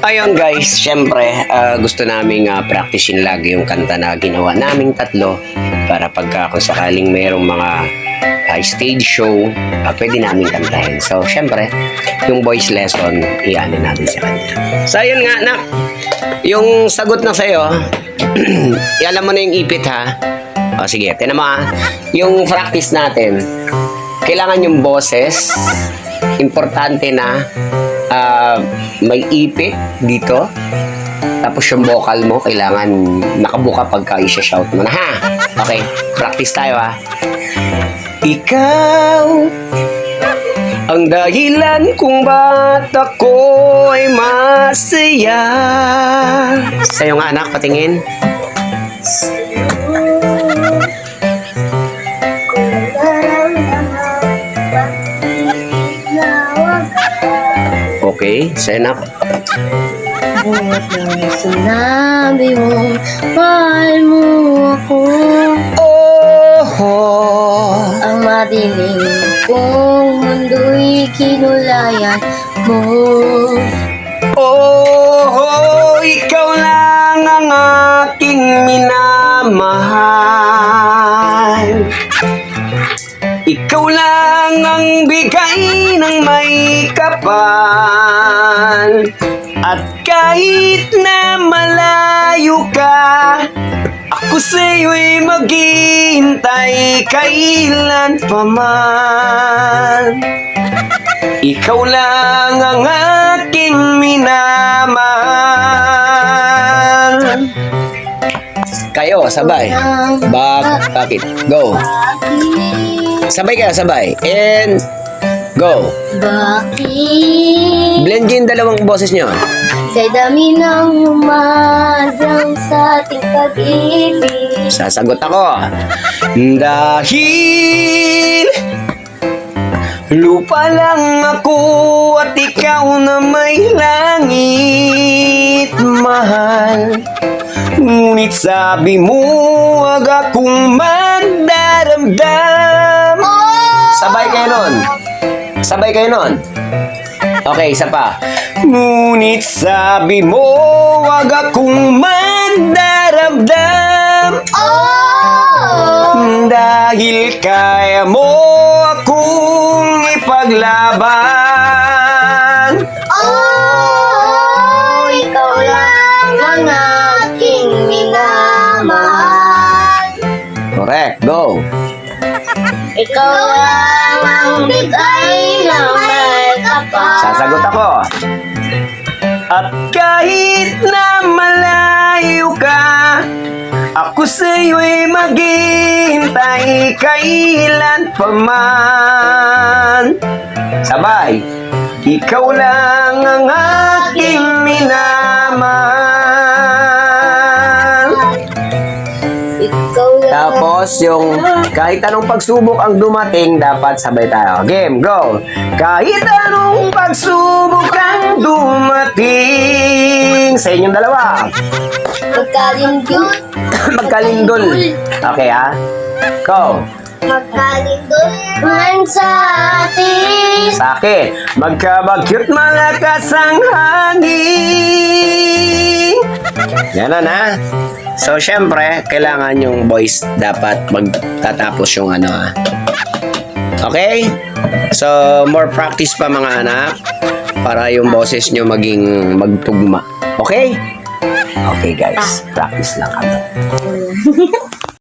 Ayun guys, syempre gusto naming practicein lagi yung kanta na ginawa naming tatlo para pagka kung sakaling mayroong mga stage show, pwede namin kantahin. So syempre, yung voice lesson, iaanin natin sa kanya. So ayun nga, nak, yung sagot na sa'yo, alam mo na yung ipit ha. O sige, tinan mo ha. Yung practice natin, kailangan yung boses, importante na may ipit dito. Tapos yung vocal mo, kailangan nakabuka pagka i-shout mo na ha. Okay, practice tayo ha. Ikaw ang dahilan kung ba't ako ay masaya. Sa'yo nga anak, patingin. Okay, sa'yo anak. Buhat ng sinabi mo, mahal mo ako. Ang madilim kong mundo'y kinulayan mo. Ikaw lang ang aking minamahal. Ikaw lang ang bigay ng may kapal. At kahit na malayo ka, ako sa'yo'y maghihintay kailan pa man. Ikaw lang ang aking minamahal. Kayo, sabay. Bakit? Go. Sabay kayo, sabay. And go. Bakit? Blend yung dalawang boses nyo. Sa dami ng umadang sa ating pag-ibig. Sasagot ako. Dahil lupa lang ako at ikaw na may langit, mahal. Ngunit sabi mo, wag akong magdaramdam. Sabay kayo nun. Sabay kayo nun. Okay, isa pa. Ngunit sabi mo, wag akong magdaramdam. Dahil kaya mo akong ipaglaban. Ikaw lang ang aking minamahal. Correct, go. Ikaw lang ang bigay ng may kapal. Sasagot ako. At kahit na malayo ka, ako sa'yo'y maghihintay kailan pa man. Sabay. Ikaw lang ang aking minamahal. Ikaw lang. Tapos yung kahit anong pagsubok ang dumating, dapat sabay tayo. Game, go! Kahit anong pagsubok ang dumating. Sa inyong dalawa. Magkalindol. Magkalindol. Okay ha? Go! Magkalindol man sa atin. Sa akin. Magkabagyot malakas ang hangin. Yan na. So, syempre, kailangan yung voice dapat magtatapos yung ano ha. Okay? So, more practice pa mga anak para yung boses nyo maging magtugma. Okay? Okay guys, practice lang kami.